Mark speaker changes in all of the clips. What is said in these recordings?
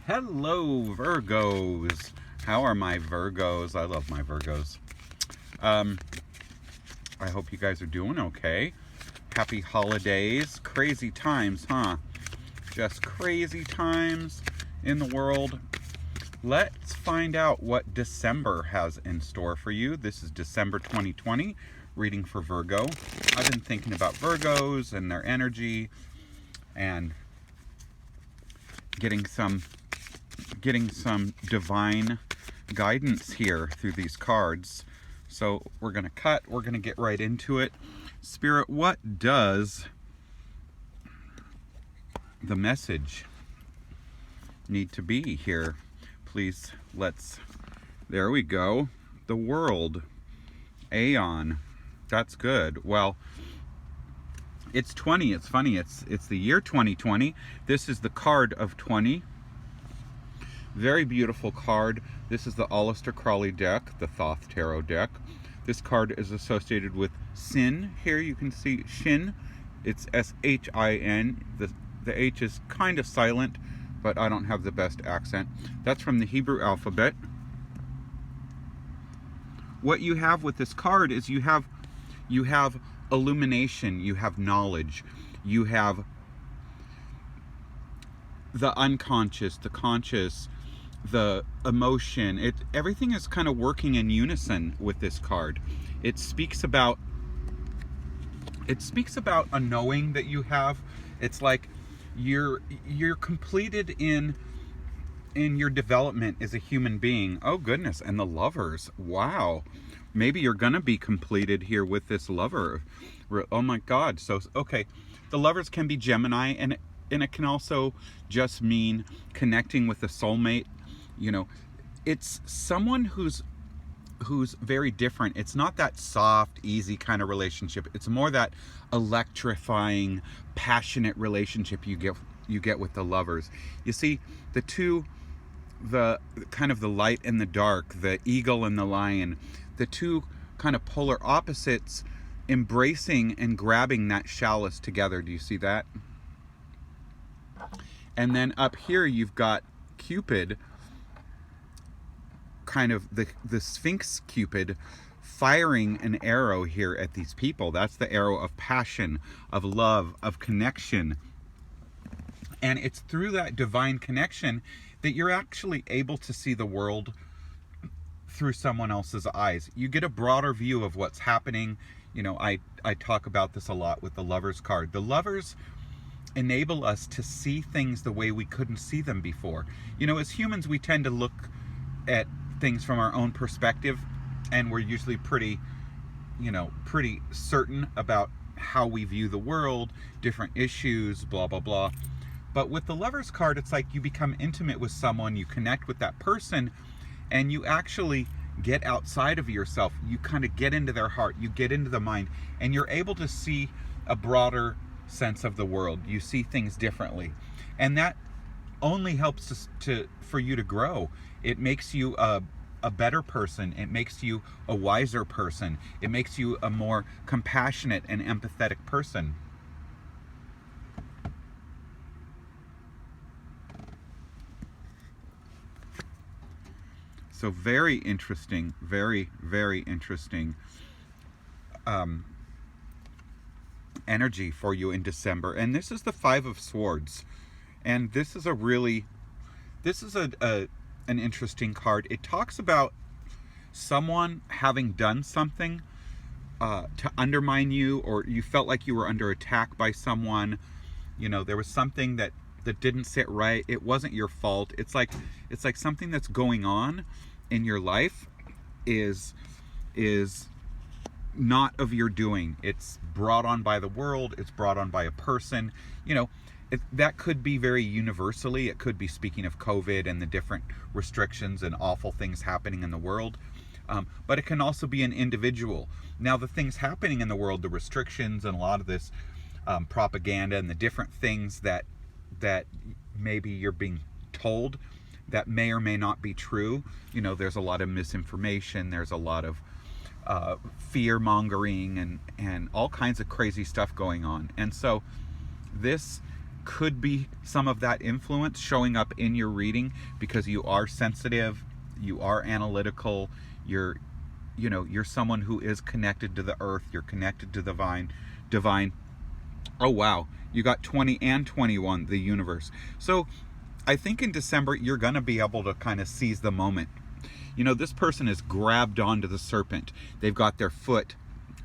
Speaker 1: Hello, Virgos. How are my Virgos? I love my Virgos. I hope you guys are doing okay. Happy holidays. Crazy times, huh? Just crazy times in the world. Let's find out what December has in store for you. This is December 2020, reading for Virgo. I've been thinking about Virgos and their energy and getting some divine guidance here through these cards. So we're going to get right into it. Spirit, what does the message need to be here? Please, there we go. The world. Aeon. That's good. Well, it's 20. It's funny. It's the year 2020. This is the card of 20. Very beautiful card. This is the Aleister Crowley deck, the Thoth Tarot deck. This card is associated with sin. Here you can see Shin. It's S-H-I-N. The H is kind of silent, but I don't have the best accent. That's from the Hebrew alphabet. What you have with this card is you have illumination, you have knowledge, you have the unconscious, the conscious, the emotion. Everything is kind of working in unison with this card. It speaks about a knowing that you have. It's like you're completed in your development as a human being. Oh goodness. And the Lovers, wow, maybe you're gonna be completed here with this Lover. Oh my God. So okay, the Lovers can be Gemini, and it can also just mean connecting with a soulmate. You know, it's someone who's very different. It's not that soft, easy kind of relationship. It's more that electrifying, passionate relationship you get with the Lovers. You see, the kind of the light and the dark, the eagle and the lion, the two kind of polar opposites embracing and grabbing that chalice together. Do you see that? And then up here you've got Cupid, kind of the Sphinx Cupid, firing an arrow here at these people. That's the arrow of passion, of love, of connection. And it's through that divine connection that you're actually able to see the world through someone else's eyes. You get a broader view of what's happening. You know, I talk about this a lot with the Lovers card. The Lovers enable us to see things the way we couldn't see them before. You know, as humans, we tend to look at things from our own perspective, and we're usually pretty certain about how we view the world, different issues, blah, blah, blah. But with the Lovers card, it's like you become intimate with someone, you connect with that person, and you actually get outside of yourself. You kind of get into their heart, you get into the mind, and you're able to see a broader sense of the world. You see things differently. And that only helps for you to grow. It makes you a better person. It makes you a wiser person. It makes you a more compassionate and empathetic person. So very interesting, very, very interesting energy for you in December. And this is the Five of Swords. And this is an interesting card. It talks about someone having done something to undermine you, or you felt like you were under attack by someone. You know, there was something that didn't sit right. It wasn't your fault. It's like something that's going on in your life is not of your doing. It's brought on by the world. It's brought on by a person. You know, that could be very universally. It could be speaking of COVID and the different restrictions and awful things happening in the world. But it can also be an individual. Now, the things happening in the world, the restrictions and a lot of this propaganda and the different things that maybe you're being told that may or may not be true. You know, there's a lot of misinformation. There's a lot of fear mongering and all kinds of crazy stuff going on. And so this could be some of that influence showing up in your reading, because you are sensitive, you are analytical, you're someone who is connected to the earth, you're connected to the divine. Oh wow, you got 20 and 21, the universe. So I think in December you're going to be able to kind of seize the moment. This person has grabbed onto the serpent. They've got their foot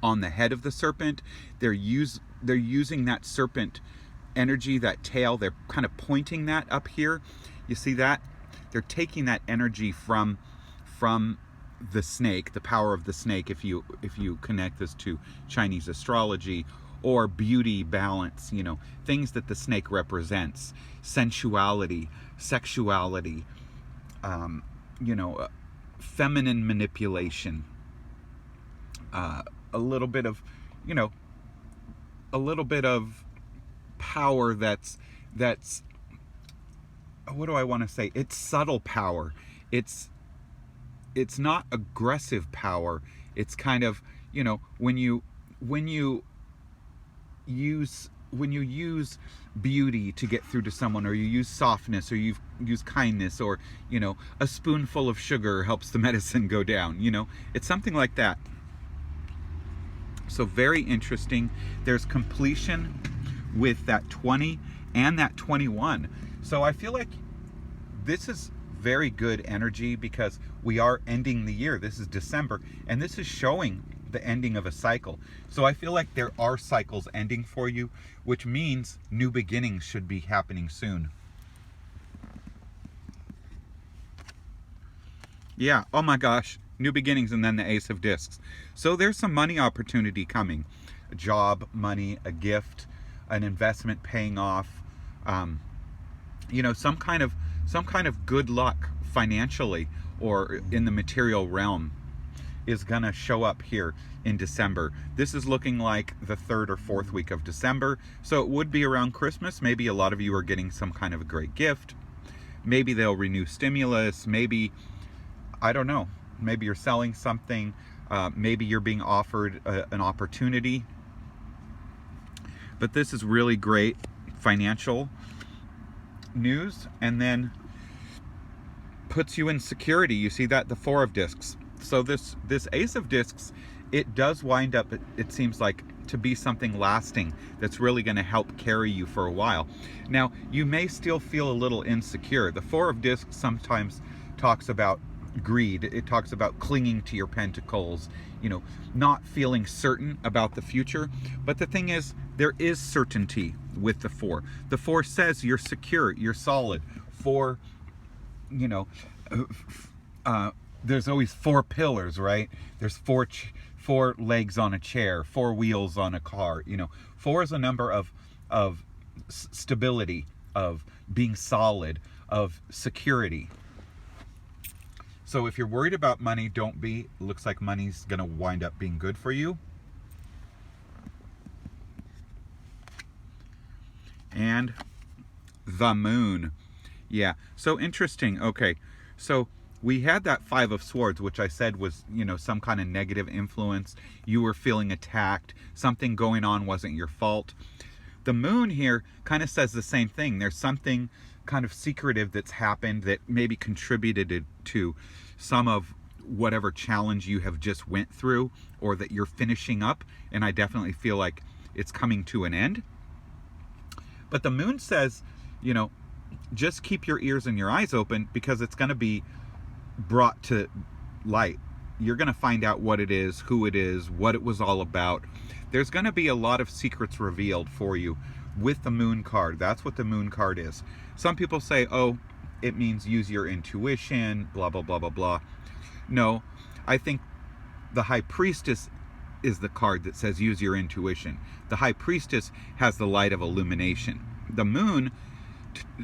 Speaker 1: on the head of the serpent. They're using that serpent energy, that tail. They're kind of pointing that up here. You see that? They're taking that energy from the snake, the power of the snake, if you connect this to Chinese astrology, or beauty, balance, things that the snake represents, sensuality, sexuality, feminine manipulation, a little bit of power that's what do I want to say? It's subtle power. It's not aggressive power. It's kind of, when you use beauty to get through to someone, or you use softness, or you use kindness, or a spoonful of sugar helps the medicine go down. It's something like that. So very interesting. There's completion with that 20 and that 21. So I feel like this is very good energy, because we are ending the year. This is December, and this is showing the ending of a cycle. So I feel like there are cycles ending for you, which means new beginnings should be happening soon. Yeah, oh my gosh, new beginnings, and then the Ace of Discs. So there's some money opportunity coming. A job, money, a gift, an investment paying off, some kind of good luck financially or in the material realm is gonna show up here in December. This is looking like the 3rd or 4th week of December, so it would be around Christmas. Maybe a lot of you are getting some kind of a great gift. Maybe they'll renew stimulus. Maybe, I don't know, maybe you're selling something. Maybe you're being offered an opportunity. But this is really great financial news, and then puts you in security. You see that, the 4 of Discs. So this Ace of Discs, it does wind up, it seems like, to be something lasting that's really going to help carry you for a while. Now, you may still feel a little insecure. The 4 of Discs sometimes talks about greed. It talks about clinging to your pentacles, not feeling certain about the future. But the thing is, there is certainty with the 4. The 4 says you're secure, you're solid. 4, there's always 4 pillars, right? There's 4 legs on a chair, 4 wheels on a car. 4 is a number of stability, of being solid, of security. So if you're worried about money, don't be. Looks like money's going to wind up being good for you. And the moon. Yeah, so interesting. Okay, so we had that 5 of Swords, which I said was, some kind of negative influence. You were feeling attacked. Something going on wasn't your fault. The moon here kind of says the same thing. There's something kind of secretive that's happened that maybe contributed to some of whatever challenge you have just went through, or that you're finishing up. And I definitely feel like it's coming to an end. But the moon says, just keep your ears and your eyes open, because it's going to be brought to light. You're going to find out what it is, who it is, what it was all about. There's going to be a lot of secrets revealed for you with the moon card. That's what the moon card is. Some people say, oh, it means use your intuition, blah, blah, blah, blah, blah. No, I think the High Priestess is the card that says use your intuition. The High Priestess has the light of illumination. The moon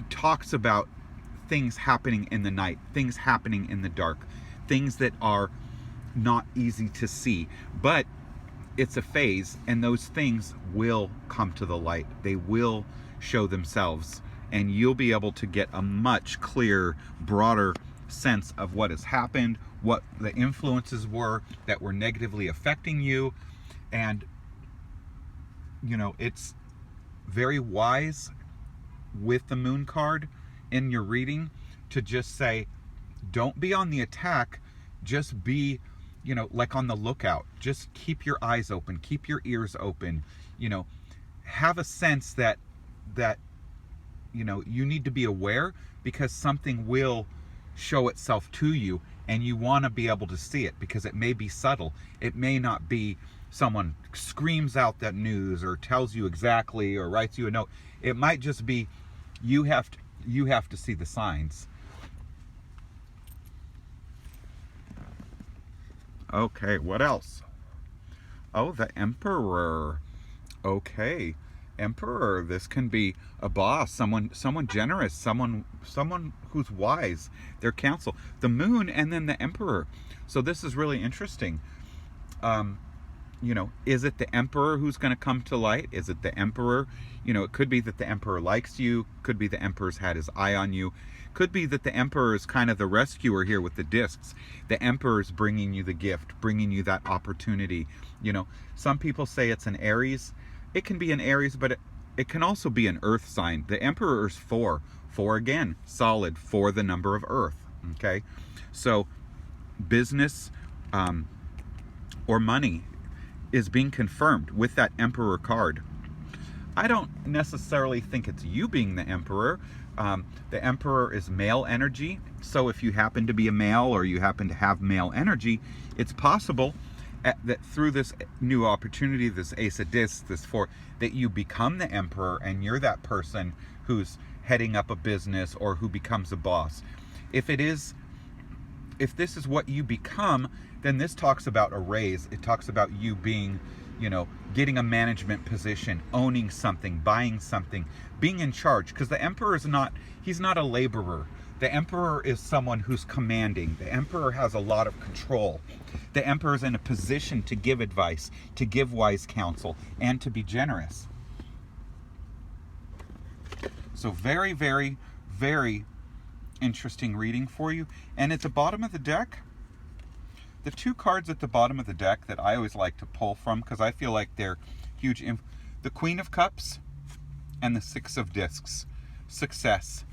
Speaker 1: talks about things happening in the night, things happening in the dark, things that are not easy to see, but it's a phase, and those things will come to the light. They will show themselves, and you'll be able to get a much clearer, broader sense of what has happened, what the influences were that were negatively affecting you. And it's very wise with the moon card in your reading to just say, don't be on the attack, just be, like on the lookout. Just keep your eyes open, keep your ears open, have a sense that you need to be aware, because something will show itself to you, and you want to be able to see it, because it may be subtle. It may not be someone screams out that news or tells you exactly or writes you a note. It might just be you have to see the signs. Okay, what else? Oh, the Emperor. Okay, Emperor. This can be a boss, someone generous, someone who's wise. Their counsel. The Moon, and then the Emperor. So this is really interesting. Is it the Emperor who's going to come to light? Is it the Emperor? It could be that the Emperor likes you. Could be the Emperor's had his eye on you. Could be that the Emperor is kind of the rescuer here with the discs. The Emperor is bringing you the gift, bringing you that opportunity. Some people say it's an Aries. It can be an Aries, but it can also be an Earth sign. The Emperor is 4. 4 again, solid, 4 the number of Earth. Okay, so business or money is being confirmed with that Emperor card. I don't necessarily think it's you being the Emperor. The Emperor is male energy, so if you happen to be a male or you happen to have male energy, it's possible that through this new opportunity, this Ace of Discs, this 4, that you become the Emperor, and you're that person who's heading up a business or who becomes a boss. If this is what you become, then this talks about a raise. It talks about you being, getting a management position, owning something, buying something, being in charge. Because the Emperor he's not a laborer. The Emperor is someone who's commanding. The Emperor has a lot of control. The Emperor is in a position to give advice, to give wise counsel, and to be generous. So very, very, very interesting reading for you. And at the bottom of the deck, the 2 cards at the bottom of the deck that I always like to pull from, because I feel like they're huge, the Queen of Cups and the 6 of Discs. Success.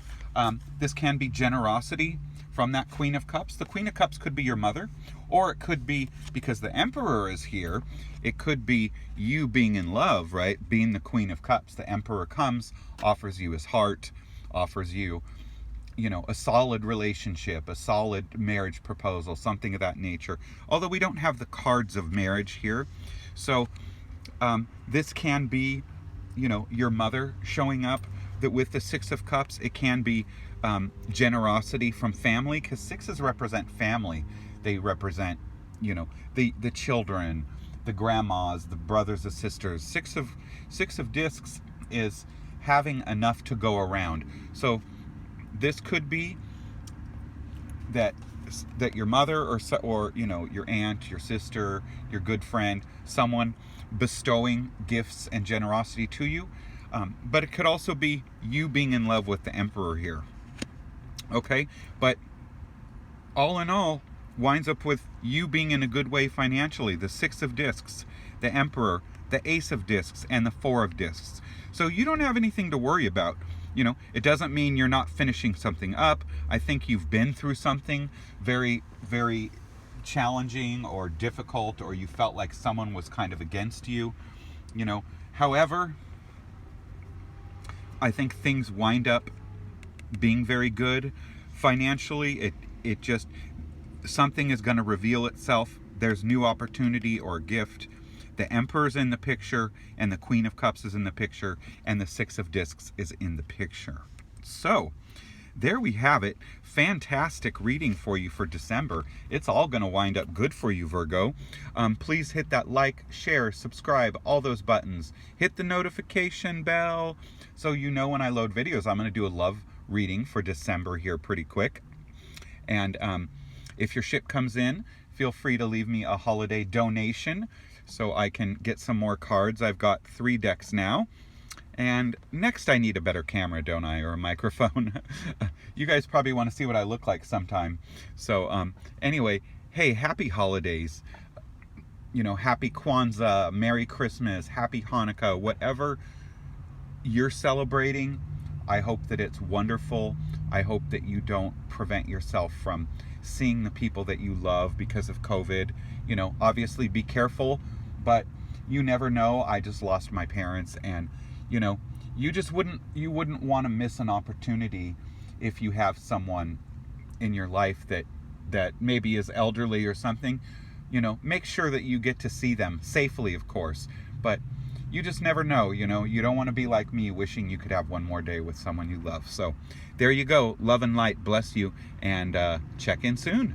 Speaker 1: This can be generosity from that Queen of Cups. The Queen of Cups could be your mother, or it could be, because the Emperor is here, it could be you being in love, right? Being the Queen of Cups. The Emperor comes, offers you his heart, offers you, a solid relationship, a solid marriage proposal, something of that nature. Although we don't have the cards of marriage here. So this can be, your mother showing up. That with the 6 of Cups, it can be generosity from family, because 6s represent family. They represent, the children, the grandmas, the brothers and sisters. 6 of Discs is having enough to go around. So this could be that your mother or your aunt, your sister, your good friend, someone bestowing gifts and generosity to you. But it could also be you being in love with the Emperor here. Okay? But all in all, winds up with you being in a good way financially. The 6 of Discs, the Emperor, the Ace of Discs, and the 4 of Discs. So you don't have anything to worry about. It doesn't mean you're not finishing something up. I think you've been through something very, very challenging or difficult, or you felt like someone was kind of against you. However, I think things wind up being very good financially. It just, something is going to reveal itself. There's new opportunity or gift. The Emperor's in the picture, and the Queen of Cups is in the picture, and the 6 of Discs is in the picture. So there we have it. Fantastic reading for you for December. It's all going to wind up good for you, Virgo. Please hit that like, share, subscribe, all those buttons. Hit the notification bell so you know when I load videos. I'm going to do a love reading for December here pretty quick. And if your ship comes in, feel free to leave me a holiday donation so I can get some more cards. I've got 3 decks now. And next I need a better camera, don't I? Or a microphone. You guys probably want to see what I look like sometime. So anyway, hey, happy holidays. Happy Kwanzaa, Merry Christmas, Happy Hanukkah, whatever you're celebrating. I hope that it's wonderful. I hope that you don't prevent yourself from seeing the people that you love because of COVID. You know, obviously be careful, but you never know. I just lost my parents, and you know, you wouldn't want to miss an opportunity if you have someone in your life that maybe is elderly or something. You know, make sure that you get to see them safely, of course, but you just never know. You know, you don't want to be like me, wishing you could have one more day with someone you love. So there you go. Love and light bless you, and check in soon.